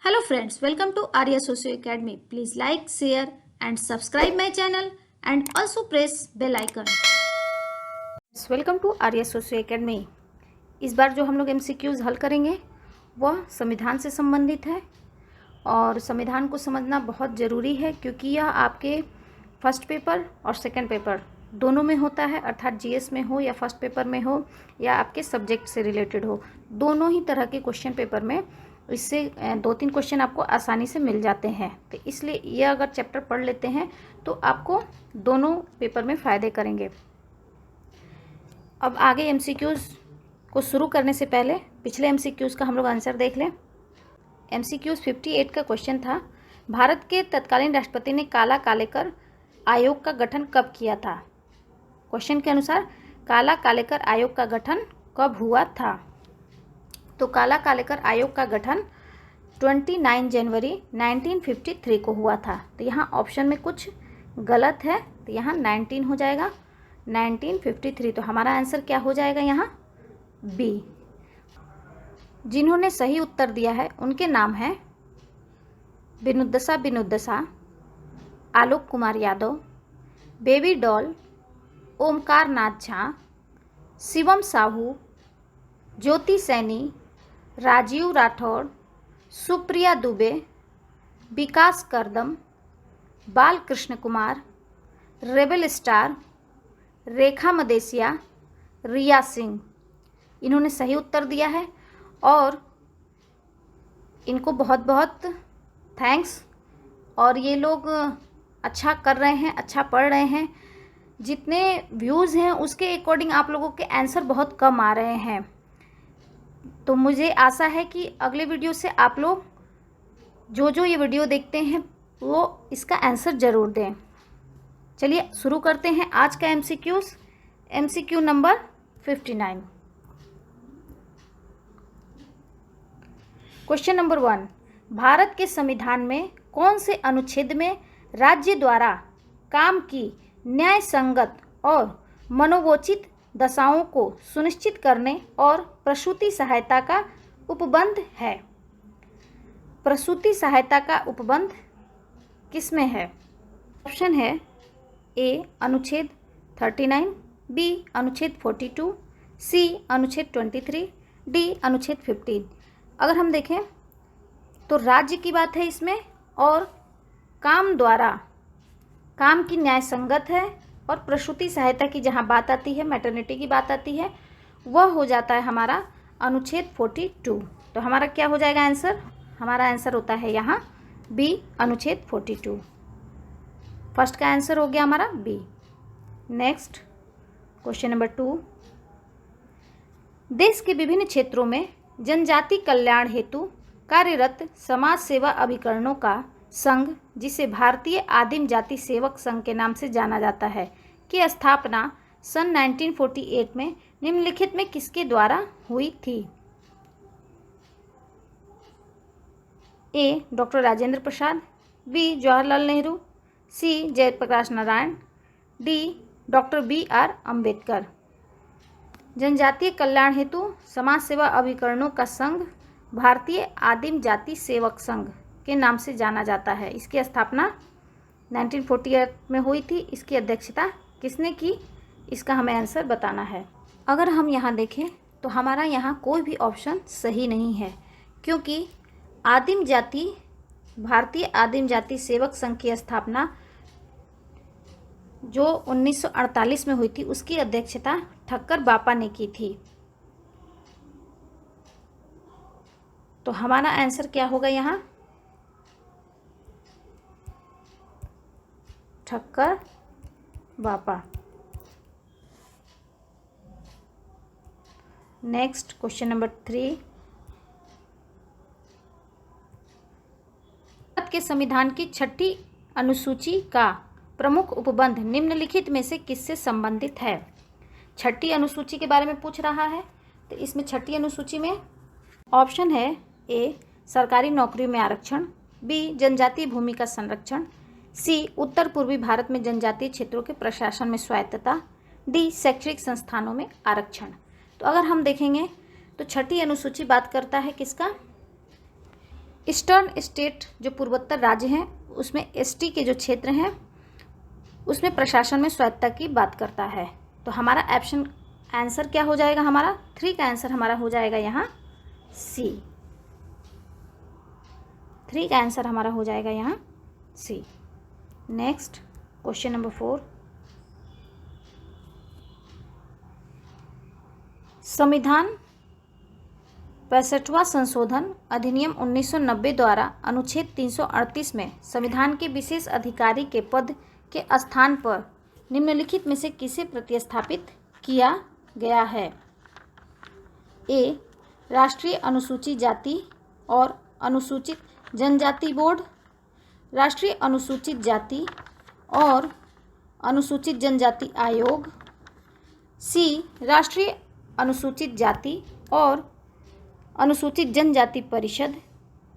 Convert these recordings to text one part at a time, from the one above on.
Hello friends, welcome to Arya Socio Academy. Please like, share and subscribe my channel and also press bell icon. Welcome to Arya socio academy. इस बार जो हम लोग MCQs हल करेंगे वह संविधान से संबंधित है और संविधान को समझना बहुत ज़रूरी है क्योंकि यह आपके फर्स्ट पेपर और सेकंड पेपर दोनों में होता है, अर्थात GS में हो या फर्स्ट पेपर में हो या आपके सब्जेक्ट से रिलेटेड हो, दोनों ही तरह के क्वेश्चन पेपर में इससे 2-3 क्वेश्चन आपको आसानी से मिल जाते हैं। तो इसलिए यह अगर चैप्टर पढ़ लेते हैं तो आपको दोनों पेपर में फ़ायदे करेंगे। अब आगे MCQs को शुरू करने से पहले पिछले MCQs का हम लोग आंसर देख लें। MCQs 58 का क्वेश्चन था, भारत के तत्कालीन राष्ट्रपति ने काला कालेकर आयोग का गठन कब किया था। क्वेश्चन के अनुसार काला कालेकर आयोग का गठन कब हुआ था। तो काला कालेकर आयोग का गठन 29 जनवरी 1953 को हुआ था। तो यहाँ ऑप्शन में कुछ गलत है, तो यहाँ 19 हो जाएगा, 1953। तो हमारा आंसर क्या हो जाएगा यहाँ बी। जिन्होंने सही उत्तर दिया है उनके नाम हैं विनुद्दशा, आलोक कुमार यादव, बेबी डॉल, ओमकार नाथ झा, शिवम साहू, ज्योति सैनी, राजीव राठौड़, सुप्रिया दुबे, विकास करदम, बालकृष्ण कुमार, रेबल स्टार, रेखा मदेसिया, रिया सिंह। इन्होंने सही उत्तर दिया है और इनको बहुत बहुत थैंक्स। और ये लोग अच्छा कर रहे हैं, अच्छा पढ़ रहे हैं। जितने व्यूज़ हैं उसके अकॉर्डिंग आप लोगों के आंसर बहुत कम आ रहे हैं। तो मुझे आशा है कि अगले वीडियो से आप लोग जो ये वीडियो देखते हैं वो इसका आंसर ज़रूर दें। चलिए शुरू करते हैं आज का MCQ number 59। Question number 1, Bharat के संविधान में कौन से अनुच्छेद में राज्य द्वारा काम की न्याय संगत और मनोवोचित दशाओं को सुनिश्चित करने और प्रसूति सहायता का उपबंध है। प्रसूति सहायता का उपबंध किसमें है। ऑप्शन है ए अनुच्छेद 39, बी अनुच्छेद 42, सी अनुच्छेद 23, डी अनुच्छेद 15। अगर हम देखें तो राज्य की बात है इसमें और काम द्वारा, काम की न्याय संगत है और प्रसूति सहायता की जहाँ बात आती है, मैटरनिटी की बात आती है, वह हो जाता है हमारा अनुच्छेद 42। तो हमारा क्या हो जाएगा आंसर, हमारा आंसर होता है यहाँ बी अनुच्छेद 42। फर्स्ट का आंसर हो गया हमारा बी। नेक्स्ट क्वेश्चन नंबर 2, देश के विभिन्न क्षेत्रों में जनजाति कल्याण हेतु कार्यरत समाज सेवा अभिकरणों का संघ, जिसे भारतीय आदिम जाति सेवक संघ के नाम से जाना जाता है, की स्थापना सन 1948 में निम्नलिखित में किसके द्वारा हुई थी। A doctor Rajendra Prasad, B Jawaharlal Nehru, C Jayaprakash Narayan, D doctor BR Ambedkar. जनजातीय कल्याण हेतु समाज सेवा अभिकरणों का संघ भारतीय आदिम जाति सेवक संघ के नाम से जाना जाता है। इसकी स्थापना 1948 में हुई थी। इसकी अध्यक्षता किसने की, इसका हमें आंसर बताना है। अगर हम यहाँ देखें तो हमारा यहाँ कोई भी ऑप्शन सही नहीं है क्योंकि आदिम जाति, भारतीय आदिम जाति सेवक संघ की स्थापना जो 1948 में हुई थी उसकी अध्यक्षता ठक्कर बापा ने की थी। तो हमारा आंसर क्या होगा यहाँ ठक्कर बापा। नेक्स्ट क्वेश्चन नंबर 3, भारत के संविधान की 6ठी अनुसूची का प्रमुख उपबंध निम्नलिखित में से किससे संबंधित है। 6ठी अनुसूची के बारे में पूछ रहा है। तो इसमें 6ठी अनुसूची में ऑप्शन है ए सरकारी नौकरियों में आरक्षण, बी जनजातीय भूमि का संरक्षण, सी उत्तर पूर्वी भारत में जनजातीय क्षेत्रों के प्रशासन में स्वायत्तता, डी शैक्षणिक संस्थानों में आरक्षण। तो अगर हम देखेंगे तो 6ठी अनुसूची बात करता है किसका, ईस्टर्न स्टेट जो पूर्वोत्तर राज्य हैं उसमें एसटी के जो क्षेत्र हैं उसमें प्रशासन में स्वायत्तता की बात करता है। तो हमारा ऑप्शन आंसर क्या हो जाएगा, हमारा 3 का आंसर हमारा हो जाएगा यहाँ सी। 3 का आंसर हमारा हो जाएगा यहाँ सी। नेक्स्ट क्वेश्चन नंबर 4, संविधान 65वां संशोधन अधिनियम 1990 द्वारा अनुच्छेद 338 में संविधान के विशेष अधिकारी के पद के स्थान पर निम्नलिखित में से किसे प्रतिस्थापित किया गया है। ए, राष्ट्रीय अनुसूचित जाति और अनुसूचित जनजाति बोर्ड, राष्ट्रीय अनुसूचित जाति और अनुसूचित जनजाति आयोग, सी, राष्ट्रीय अनुसूचित जाति और अनुसूचित जनजाति परिषद,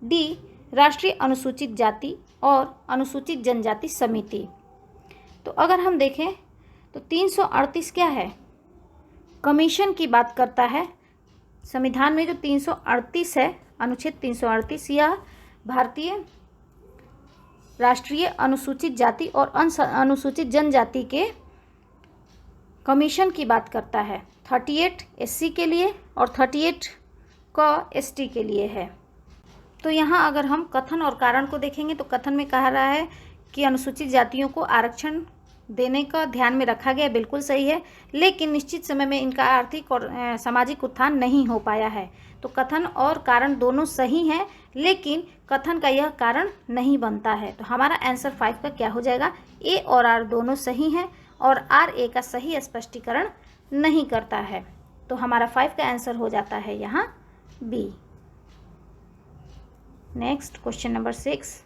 डी, राष्ट्रीय अनुसूचित जाति और अनुसूचित जनजाति समिति। तो अगर हम देखें तो 338 क्या है, कमीशन की बात करता है। संविधान में जो 338 है, अनुच्छेद 338, यह भारतीय राष्ट्रीय अनुसूचित जाति और अनुसूचित जनजाति के कमीशन की बात करता है। 38 एससी के लिए और 38 का एसटी के लिए है। तो यहाँ अगर हम कथन और कारण को देखेंगे तो कथन में कहा रहा है कि अनुसूचित जातियों को आरक्षण देने का ध्यान में रखा गया, बिल्कुल सही है, लेकिन निश्चित समय में इनका आर्थिक और सामाजिक उत्थान नहीं हो पाया है। तो कथन और कारण दोनों सही हैं, लेकिन कथन का यह कारण नहीं बनता है। तो हमारा आंसर 5 का क्या हो जाएगा, ए और आर दोनों सही हैं और आर ए का सही स्पष्टीकरण नहीं करता है। तो हमारा 5 का आंसर हो जाता है यहाँ बी। नेक्स्ट क्वेश्चन नंबर 6,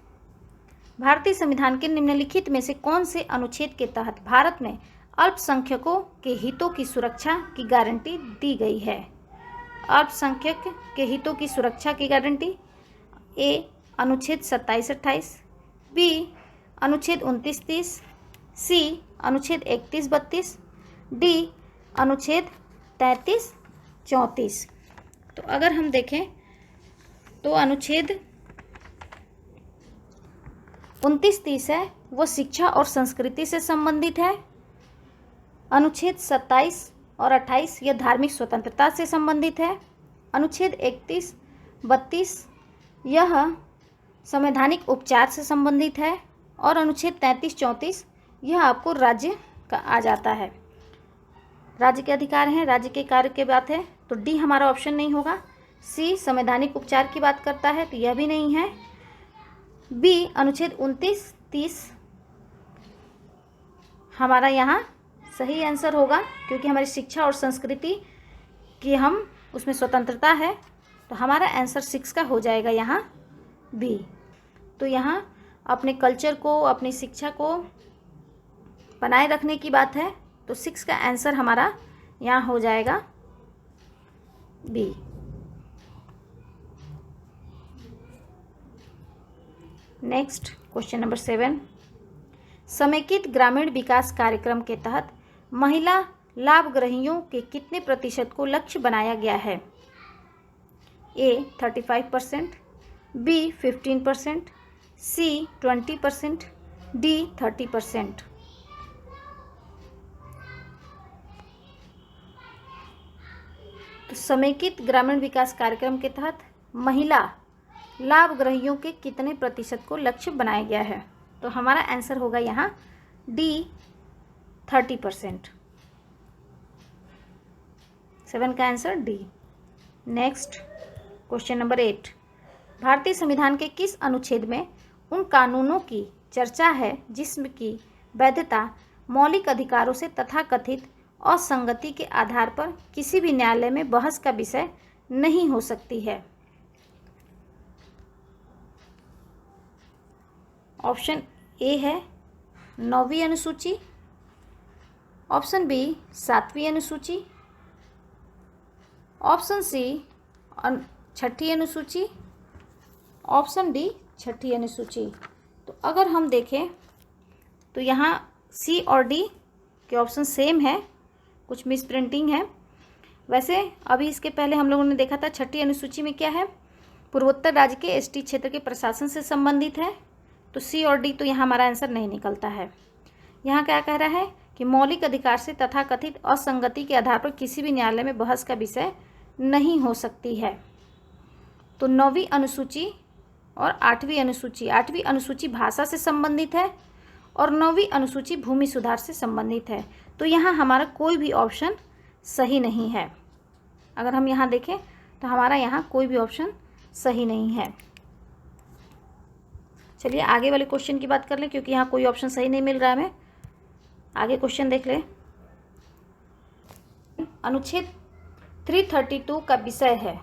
भारतीय संविधान के निम्नलिखित में से कौन से अनुच्छेद के तहत भारत में अल्पसंख्यकों के हितों की सुरक्षा की गारंटी दी गई है। अल्पसंख्यक के हितों की सुरक्षा की गारंटी, ए, अनुच्छेद 27-28, बी, अनुच्छेद 29-30, सी, अनुच्छेद 31-32, डी, अनुच्छेद 33-34। तो अगर हम देखें तो अनुच्छेद 29-30 है वो शिक्षा और संस्कृति से संबंधित है। अनुच्छेद 27 और 28 यह धार्मिक स्वतंत्रता से संबंधित है। अनुच्छेद 31-32 यह संवैधानिक उपचार से संबंधित है और अनुच्छेद 33-34 यह आपको राज्य का आ जाता है, राज्य के अधिकार हैं, राज्य के कार्य की बात है। तो डी हमारा ऑप्शन नहीं होगा। सी, संवैधानिक उपचार की बात करता है तो यह भी नहीं है। बी, अनुच्छेद 29-30 हमारा यहाँ सही आंसर होगा, क्योंकि हमारी शिक्षा और संस्कृति की हम उसमें स्वतंत्रता है। तो हमारा आंसर 6 का हो जाएगा यहाँ बी। तो यहाँ अपने कल्चर को, अपनी शिक्षा को बनाए रखने की बात है। तो 6 का आंसर हमारा यहाँ हो जाएगा बी। नेक्स्ट क्वेश्चन नंबर 7, समेकित ग्रामीण विकास कार्यक्रम के तहत महिला लाभग्रहियों के कितने प्रतिशत को लक्ष्य बनाया गया है। ए, 35%, बी, 15%, सी, 20%, डी, 30%। तो समेकित ग्रामीण विकास कार्यक्रम के तहत महिला लाभग्रहियों के कितने प्रतिशत को लक्ष्य बनाया गया है। तो हमारा आंसर होगा यहाँ डी, 30%। 7 का answer D. Next question number 8, भारतीय संविधान के किस अनुच्छेद में उन कानूनों की चर्चा है जिसकी वैधता मौलिक अधिकारों से तथाकथित असंगति के आधार पर किसी भी न्यायालय में बहस का विषय नहीं हो सकती है। ऑप्शन ए है 9वीं अनुसूची, ऑप्शन बी 7वीं अनुसूची, ऑप्शन सी 6ठी अनुसूची, ऑप्शन डी 6ठी अनुसूची। तो अगर हम देखें तो यहाँ सी और डी के ऑप्शन सेम है, कुछ मिस प्रिंटिंग है। वैसे अभी इसके पहले हम लोगों ने देखा था 6ठी अनुसूची में क्या है, पूर्वोत्तर राज्य के एसटी क्षेत्र के प्रशासन से संबंधित है, तो सी और डी, तो यहाँ हमारा आंसर नहीं निकलता है। यहाँ क्या कह रहा है कि मौलिक अधिकार से तथाकथित असंगति के आधार पर किसी भी न्यायालय में बहस का विषय नहीं हो सकती है। तो 9वीं अनुसूची और 8वीं अनुसूची, 8वीं अनुसूची भाषा से संबंधित है और 9वीं अनुसूची भूमि सुधार से संबंधित है। तो यहाँ हमारा कोई भी ऑप्शन सही नहीं है। अगर हम यहाँ देखें तो हमारा यहाँ कोई भी ऑप्शन सही नहीं है। चलिए आगे वाले क्वेश्चन की बात कर लें, क्योंकि यहाँ कोई ऑप्शन सही नहीं मिल रहा है हमें। आगे क्वेश्चन देख लें। अनुच्छेद 332 का विषय है,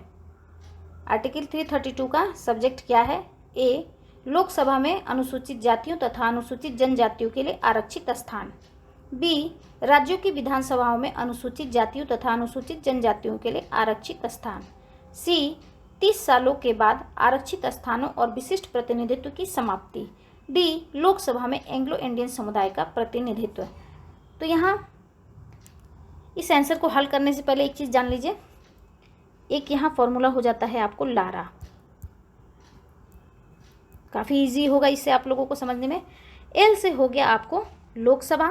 आर्टिकल 332 का सब्जेक्ट क्या है? ए, लोकसभा में अनुसूचित जातियों तथा अनुसूचित जनजातियों के लिए आरक्षित स्थान। बी, राज्यों की विधानसभाओं में अनुसूचित जातियों तथा अनुसूचित जनजातियों के लिए आरक्षित स्थान। सी, 30 सालों के बाद आरक्षित स्थानों और विशिष्ट प्रतिनिधित्व की समाप्ति। डी, लोकसभा में एंग्लो इंडियन समुदाय का प्रतिनिधित्व। तो यहाँ इस आंसर को हल करने से पहले एक चीज़ जान लीजिए, एक यहाँ फॉर्मूला हो जाता है आपको लारा, काफ़ी इजी होगा इससे आप लोगों को समझने में। एल से हो गया आपको लोकसभा,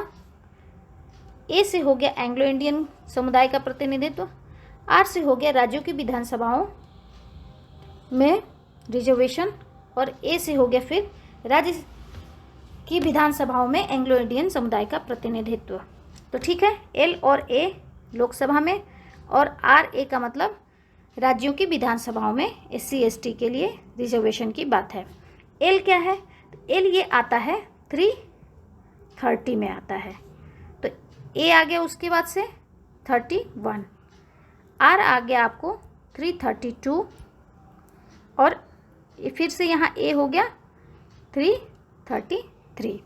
ए से हो गया एंग्लो इंडियन समुदाय का प्रतिनिधित्व, आर से हो गया राज्यों की विधानसभाओं में रिजर्वेशन, और ए से हो गया फिर राज्य की विधानसभाओं में एंग्लो इंडियन समुदाय का प्रतिनिधित्व। तो ठीक है, एल और ए लोकसभा में और आर ए का मतलब राज्यों की विधानसभाओं में SC ST के लिए रिजर्वेशन की बात है। एल क्या है? एल ये आता है 330 में आता है, तो ए आ गया उसके बाद से 31, आर आ गया आपको 332 और फिर से यहाँ ए हो गया 333।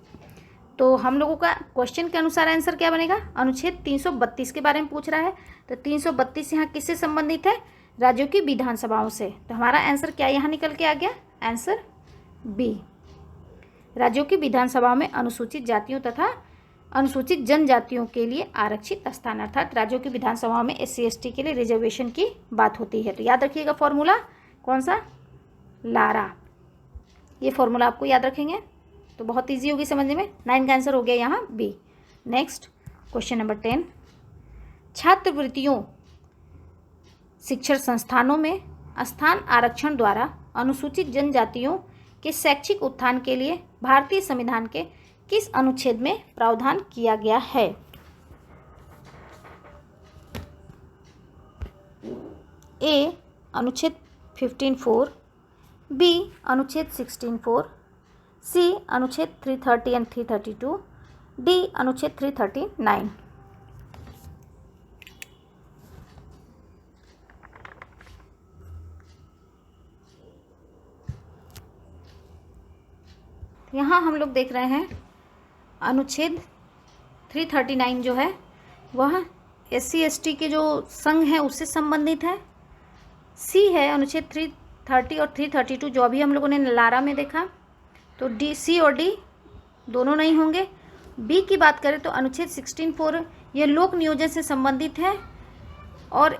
तो हम लोगों का क्वेश्चन के अनुसार आंसर क्या बनेगा? अनुच्छेद 332 के बारे में पूछ रहा है, तो 332 यहाँ किससे संबंधित है? राज्यों की विधानसभाओं से। तो हमारा आंसर क्या यहाँ निकल के आ गया? आंसर बी, राज्यों की विधानसभाओं में अनुसूचित जातियों तथा अनुसूचित जनजातियों के लिए आरक्षित स्थान, अर्थात राज्यों की विधानसभाओं में SC ST के लिए रिजर्वेशन की बात होती है। तो याद रखिएगा फॉर्मूला कौन सा? लारा। ये फॉर्मूला आपको याद रखेंगे तो बहुत इजी होगी समझने में। 9 का आंसर हो गया यहाँ बी। नेक्स्ट क्वेश्चन नंबर 10, छात्रवृत्तियों शिक्षण संस्थानों में स्थान आरक्षण द्वारा अनुसूचित जनजातियों के शैक्षिक उत्थान के लिए भारतीय संविधान के किस अनुच्छेद में प्रावधान किया गया है? ए, अनुच्छेद 15(4), बी, अनुच्छेद 16(4), सी, अनुच्छेद 330 एंड 332, डी, अनुच्छेद 339। यहाँ हम लोग देख रहे हैं अनुच्छेद 339 जो है वह SC ST के जो संघ है उससे संबंधित है। सी है अनुच्छेद 330 और 332 जो अभी हम लोगों ने लारा में देखा, तो डी, सी और डी दोनों नहीं होंगे। बी की बात करें तो अनुच्छेद 16(4) यह लोक नियोजन से संबंधित है, और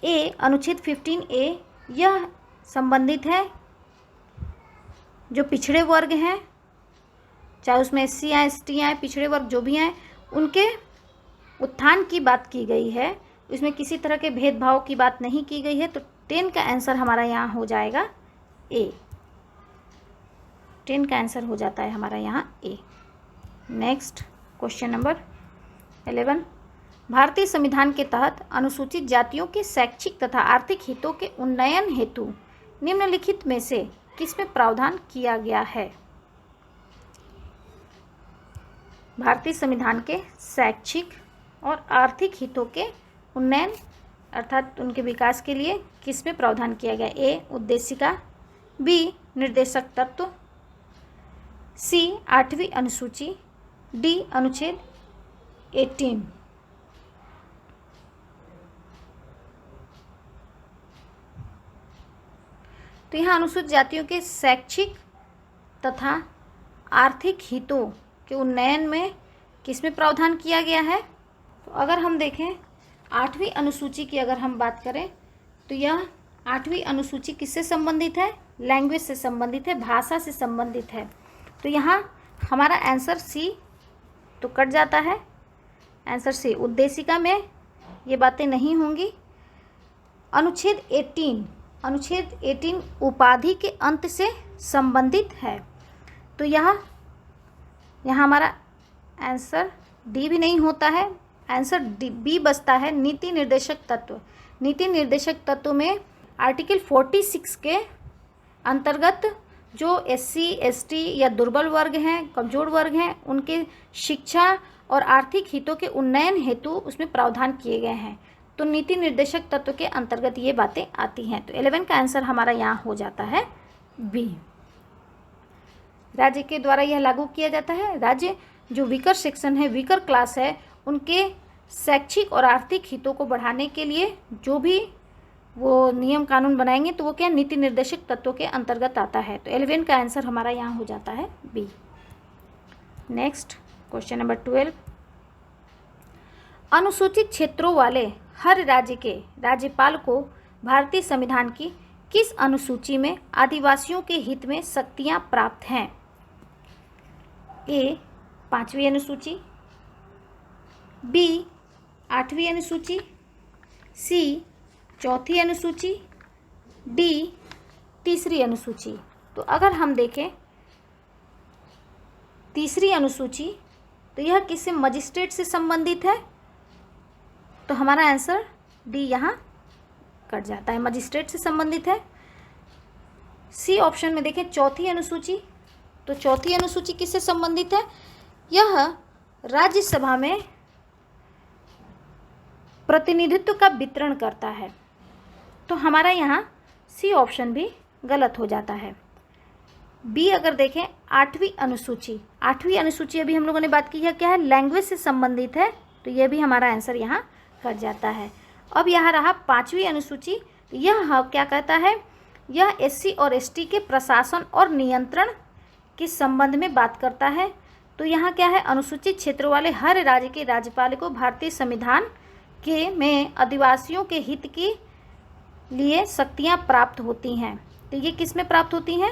ए, अनुच्छेद 15A यह संबंधित है जो पिछड़े वर्ग हैं, चाहे उसमें SC आए ST आए, पिछड़े वर्ग जो भी आए उनके उत्थान की बात की गई है, इसमें किसी तरह के भेदभाव की बात नहीं की गई है। तो 10 का आंसर हमारा यहाँ हो जाएगा ए। 10 का आंसर हो जाता है हमारा यहाँ ए। नेक्स्ट क्वेश्चन नंबर 11, भारतीय संविधान के तहत अनुसूचित जातियों के शैक्षिक तथा आर्थिक हितों के उन्नयन हेतु निम्नलिखित में से किसमें प्रावधान किया गया है? भारतीय संविधान के शैक्षिक और आर्थिक हितों के उन्नयन अर्थात उनके विकास के लिए किसमें प्रावधान किया गया? ए, उद्देशिका, बी, निर्देशक तत्व, सी, 8वीं अनुसूची, डी, अनुच्छेद 18। तो यहाँ अनुसूचित जातियों के शैक्षिक तथा आर्थिक हितों के उन्नयन में किसमें प्रावधान किया गया है? तो अगर हम देखें 8वीं अनुसूची की अगर हम बात करें तो यह 8वीं अनुसूची किससे संबंधित है? लैंग्वेज से संबंधित है, भाषा से संबंधित है। तो यहाँ हमारा आंसर सी तो कट जाता है, आंसर सी। उद्देशिका में ये बातें नहीं होंगी। अनुच्छेद 18 उपाधि के अंत से संबंधित है। तो यहाँ हमारा आंसर डी भी नहीं होता है, आंसर बी बचता है, नीति निर्देशक तत्व। नीति निर्देशक तत्व में आर्टिकल 46 के अंतर्गत जो SC ST या दुर्बल वर्ग हैं, कमजोर वर्ग हैं, उनके शिक्षा और आर्थिक हितों के उन्नयन हेतु उसमें प्रावधान किए गए हैं। तो नीति निर्देशक तत्व के अंतर्गत ये बातें आती हैं। तो 11 का आंसर हमारा यहाँ हो जाता है बी। राज्य के द्वारा यह लागू किया जाता है। राज्य जो वीकर सेक्शन है, वीकर क्लास है, उनके शैक्षिक और आर्थिक हितों को बढ़ाने के लिए जो भी वो नियम कानून बनाएंगे तो वो क्या नीति निर्देशक तत्वों के अंतर्गत आता है। तो 11 का आंसर हमारा यहाँ हो जाता है बी। नेक्स्ट क्वेश्चन नंबर 12, अनुसूचित क्षेत्रों वाले हर राज्य के राज्यपाल को भारतीय संविधान की किस अनुसूची में आदिवासियों के हित में शक्तियाँ प्राप्त हैं? ए 5वीं अनुसूची, बी 8वीं अनुसूची, सी 4थी अनुसूची, डी 3री अनुसूची। तो अगर हम देखें 3री अनुसूची तो यह किससे, मजिस्ट्रेट से संबंधित है। तो हमारा आंसर डी यहाँ कट जाता है, मजिस्ट्रेट से संबंधित है। सी ऑप्शन में देखें 4थी अनुसूची, तो 4थी अनुसूची किससे संबंधित है? यह राज्यसभा में प्रतिनिधित्व का वितरण करता है। तो हमारा यहाँ सी ऑप्शन भी गलत हो जाता है। बी अगर देखें 8वीं अनुसूची, 8वीं अनुसूची अभी हम लोगों ने बात की है क्या है, लैंग्वेज से संबंधित है। तो यह भी हमारा आंसर यहाँ कट जाता है। अब यहाँ रहा 5वीं अनुसूची, यह क्या कहता है, यह SC और ST के प्रशासन और नियंत्रण के संबंध में बात करता है। तो यहाँ क्या है, अनुसूचित क्षेत्र वाले हर राज्य के राज्यपाल को भारतीय संविधान के में आदिवासियों के हित के लिए शक्तियाँ प्राप्त होती हैं। तो ये किस में प्राप्त होती हैं?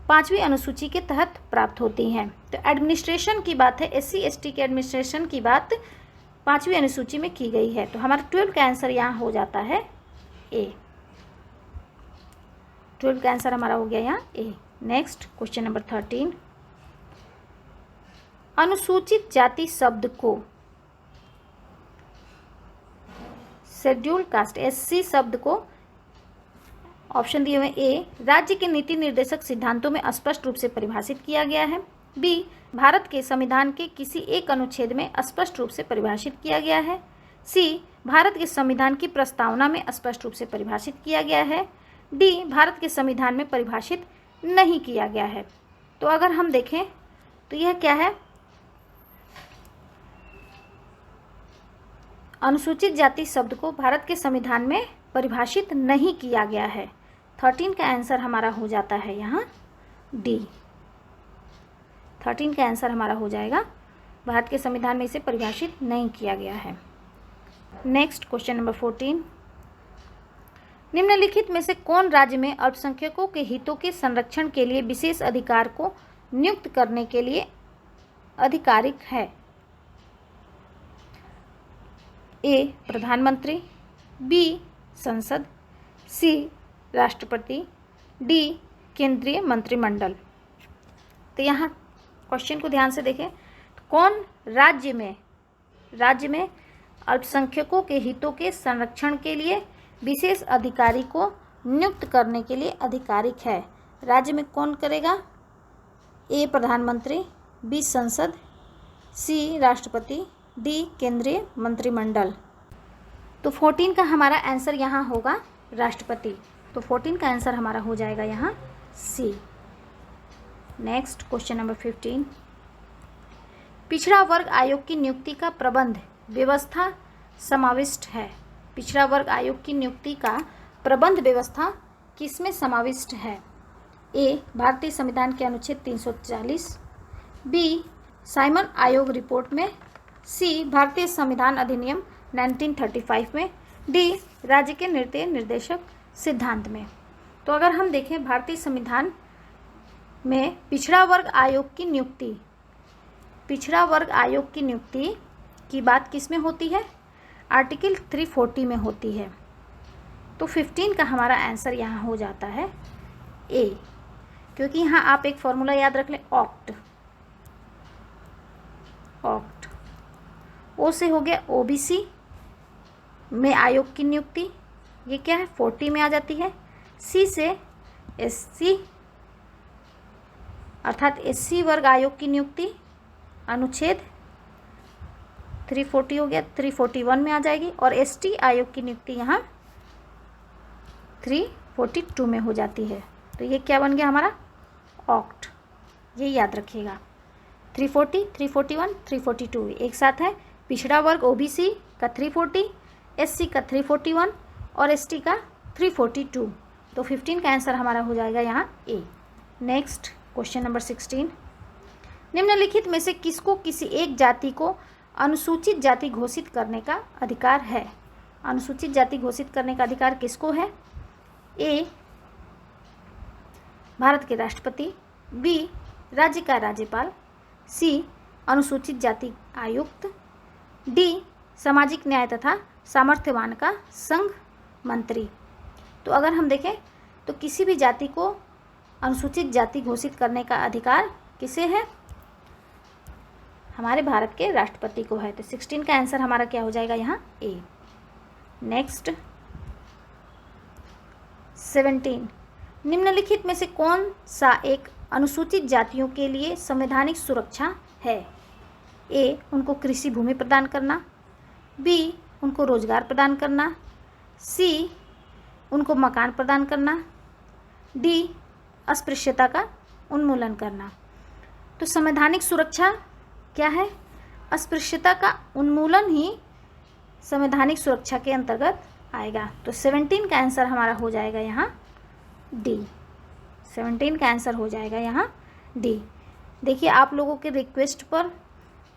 5वीं अनुसूची के तहत प्राप्त होती हैं। तो एडमिनिस्ट्रेशन की बात है, SC ST के एडमिनिस्ट्रेशन की बात 5वीं अनुसूची में की गई है। तो हमारा 12 का आंसर यहाँ हो जाता है ए। 12 का आंसर हमारा हो गया यहाँ ए। नेक्स्ट क्वेश्चन नंबर 13, अनुसूचित जाति शब्द को शेड्यूल कास्ट SC शब्द को ऑप्शन दिए हुए ए राज्य के नीति निर्देशक सिद्धांतों में स्पष्ट रूप से परिभाषित किया गया है, बी भारत के संविधान के किसी एक अनुच्छेद में स्पष्ट रूप से परिभाषित किया गया है, सी भारत के संविधान की प्रस्तावना में स्पष्ट रूप से परिभाषित किया गया है, डी भारत के संविधान में परिभाषित नहीं किया गया है। तो अगर हम देखें तो यह क्या है, अनुसूचित जाति शब्द को भारत के संविधान में परिभाषित नहीं किया गया है। 13 का आंसर हमारा हो जाता है यहाँ डी। 13 का आंसर हमारा हो जाएगा, भारत के संविधान में इसे परिभाषित नहीं किया गया है। नेक्स्ट क्वेश्चन नंबर 14, निम्नलिखित में से कौन राज्य में अल्पसंख्यकों के हितों के संरक्षण के लिए विशेष अधिकार को नियुक्त करने के लिए अधिकारिक है? ए प्रधानमंत्री, बी संसद, सी राष्ट्रपति, डी केंद्रीय मंत्रिमंडल। तो यहाँ क्वेश्चन को ध्यान से देखें, कौन राज्य में अल्पसंख्यकों के हितों के संरक्षण के लिए विशेष अधिकारी को नियुक्त करने के लिए अधिकारिक है? राज्य में कौन करेगा? ए प्रधानमंत्री, बी संसद, सी राष्ट्रपति, डी केंद्रीय मंत्रिमंडल। तो 14 का हमारा आंसर यहाँ होगा राष्ट्रपति। तो 14 का आंसर हमारा हो जाएगा यहाँ सी। नेक्स्ट क्वेश्चन नंबर 15, पिछड़ा वर्ग आयोग की नियुक्ति का प्रबंध व्यवस्था समाविष्ट है। पिछड़ा वर्ग आयोग की नियुक्ति का प्रबंध व्यवस्था किसमें समाविष्ट है? ए भारतीय संविधान के अनुच्छेद 340, बी साइमन आयोग रिपोर्ट में, सी भारतीय संविधान अधिनियम 1935 में, डी राज्य के निर्देशक सिद्धांत में। तो अगर हम देखें भारतीय संविधान में पिछड़ा वर्ग आयोग की नियुक्ति, पिछड़ा वर्ग आयोग की नियुक्ति की बात किस में होती है? आर्टिकल 340 में होती है। तो 15 का हमारा आंसर यहाँ हो जाता है ए, क्योंकि यहाँ आप एक फॉर्मूला याद रख लें, ऑक्ट। ऑक्ट ओ से हो गया ओबीसी में आयोग की नियुक्ति, ये क्या है 40 में आ जाती है। सी से एससी अर्थात एससी वर्ग आयोग की नियुक्ति अनुच्छेद 340 हो गया, 341 में आ जाएगी। और एसटी आयोग की नियुक्ति यहाँ 342 में हो जाती है। तो ये क्या बन गया हमारा? ऑक्ट। ये याद रखिएगा, 340, 341, 342 एक साथ है। पिछड़ा वर्ग ओबीसी का 340, एससी का 341 और एसटी का 342। तो 15 का आंसर हमारा हो जाएगा यहाँ ए। नेक्स्ट क्वेश्चन नंबर 16, निम्नलिखित में से किसको किसी एक जाति को अनुसूचित जाति घोषित करने का अधिकार है? अनुसूचित जाति घोषित करने का अधिकार किसको है? ए भारत के राष्ट्रपति, बी राज्य का राज्यपाल, सी अनुसूचित जाति आयुक्त, डी सामाजिक न्याय तथा सामर्थ्यवान का संघ मंत्री। तो अगर हम देखें तो किसी भी जाति को अनुसूचित जाति घोषित करने का अधिकार किसे है? हमारे भारत के राष्ट्रपति को है। तो 16 का आंसर हमारा क्या हो जाएगा यहाँ? ए। नेक्स्ट 17, निम्नलिखित में से कौन सा एक अनुसूचित जातियों के लिए संवैधानिक सुरक्षा है? ए उनको कृषि भूमि प्रदान करना, बी उनको रोजगार प्रदान करना, सी उनको मकान प्रदान करना, डी अस्पृश्यता का उन्मूलन करना। तो संवैधानिक सुरक्षा क्या है? अस्पृश्यता का उन्मूलन ही संवैधानिक सुरक्षा के अंतर्गत आएगा। तो 17 का आंसर हमारा हो जाएगा यहाँ डी। 17 का आंसर हो जाएगा यहाँ डी। देखिए आप लोगों के रिक्वेस्ट पर,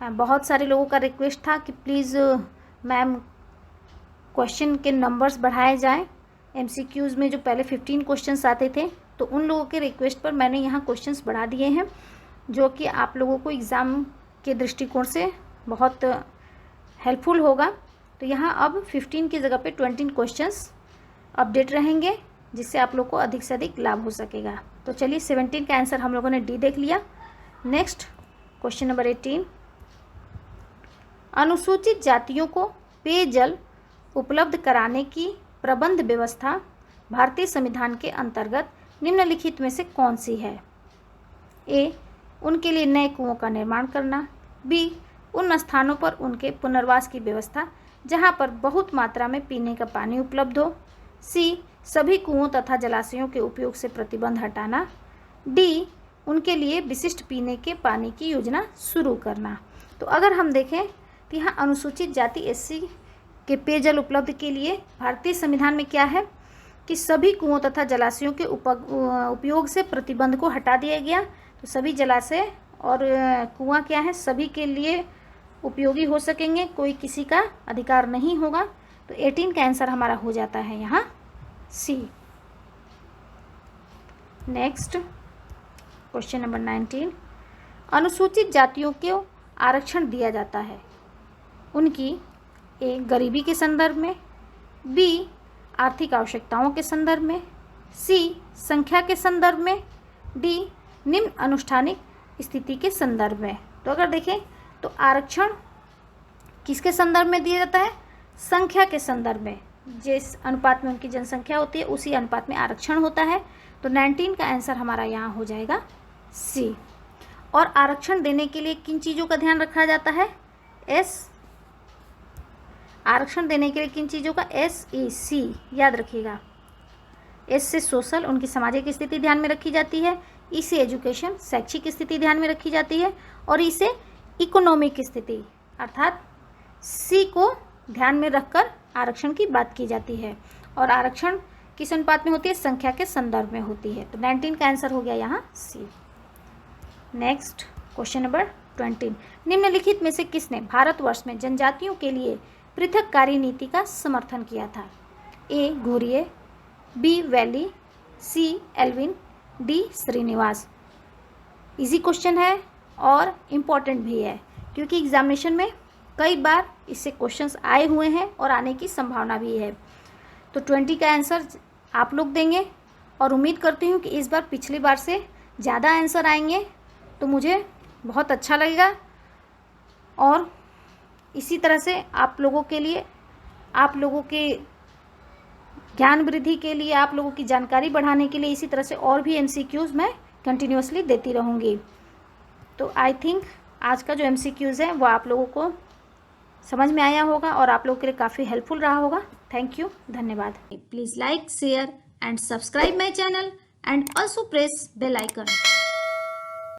बहुत सारे लोगों का रिक्वेस्ट था कि प्लीज़ मैम क्वेश्चन के नंबर्स बढ़ाए जाएं। एमसीक्यूज़ में जो पहले 15 क्वेश्चंस आते थे, तो उन लोगों के रिक्वेस्ट पर मैंने यहाँ क्वेश्चंस बढ़ा दिए हैं, जो कि आप लोगों को एग्ज़ाम के दृष्टिकोण से बहुत हेल्पफुल होगा। तो यहाँ अब 15 की जगह पे 20 क्वेश्चंस अपडेट रहेंगे, जिससे आप लोग को अधिक से अधिक लाभ हो सकेगा। तो चलिए 17 का आंसर हम लोगों ने डी देख लिया। नेक्स्ट क्वेश्चन नंबर 18, अनुसूचित जातियों को पेयजल उपलब्ध कराने की प्रबंध व्यवस्था भारतीय संविधान के अंतर्गत निम्नलिखित में से कौन सी है? ए उनके लिए नए कुओं का निर्माण करना, बी उन स्थानों पर उनके पुनर्वास की व्यवस्था जहां पर बहुत मात्रा में पीने का पानी उपलब्ध हो, सी सभी कुओं तथा जलाशयों के उपयोग से प्रतिबंध हटाना, डी उनके लिए विशिष्ट पीने के पानी की योजना शुरू करना। तो अगर हम देखें तो यहाँ अनुसूचित जाति एससी के पेयजल उपलब्ध के लिए भारतीय संविधान में क्या है कि सभी कुओं तथा जलाशयों के उपयोग से प्रतिबंध को हटा दिया गया। तो सभी जलाशय और कुआं क्या है, सभी के लिए उपयोगी हो सकेंगे, कोई किसी का अधिकार नहीं होगा। तो 18 का आंसर हमारा हो जाता है यहाँ सी। नेक्स्ट क्वेश्चन नंबर 19, अनुसूचित जातियों को आरक्षण दिया जाता है उनकी ए गरीबी के संदर्भ में, बी आर्थिक आवश्यकताओं के संदर्भ में, सी संख्या के संदर्भ में, डी निम्न अनुष्ठानिक स्थिति के संदर्भ में। तो अगर देखें तो आरक्षण किसके संदर्भ में दिया जाता है? संख्या के संदर्भ में। जिस अनुपात में उनकी जनसंख्या होती है उसी अनुपात में आरक्षण होता है। तो 19 का आंसर हमारा यहाँ हो जाएगा सी। और आरक्षण देने के लिए किन चीज़ों का ध्यान रखा जाता है? आरक्षण देने के लिए किन चीज़ों का? SEC याद रखिएगा। एस से सोशल उनकी सामाजिक स्थिति ध्यान में रखी जाती है, ई से एजुकेशन शैक्षिक स्थिति ध्यान में रखी जाती है, और ई से इकोनॉमिक स्थिति अर्थात सी को ध्यान में रखकर आरक्षण की बात की जाती है। और आरक्षण किस अनुपात में होती है? संख्या के संदर्भ में होती है। तो 19 का आंसर हो गया यहाँ सी। नेक्स्ट क्वेश्चन नंबर 20, निम्नलिखित में से किसने भारतवर्ष में जनजातियों के लिए पृथककारी नीति का समर्थन किया था? A Ghurye, B Bailey, C Elwin, D Srinivas. Easy question है और इम्पॉर्टेंट भी है, क्योंकि एग्जामिनेशन में कई बार इससे क्वेश्चंस आए हुए हैं और आने की संभावना भी है। तो 20 का आंसर आप लोग देंगे और उम्मीद करती हूँ कि इस बार पिछली बार से ज़्यादा आंसर आएंगे, तो मुझे बहुत अच्छा लगेगा। और इसी तरह से आप लोगों के लिए, आप लोगों के ज्ञान वृद्धि के लिए, आप लोगों की जानकारी बढ़ाने के लिए इसी तरह से और भी MCQs मैं कंटिन्यूसली देती रहूँगी। तो आई थिंक आज का जो MCQs है वो आप लोगों को समझ में आया होगा और आप लोगों के लिए काफ़ी हेल्पफुल रहा होगा। थैंक यू, धन्यवाद। Please like, share and subscribe my channel and also press bell icon.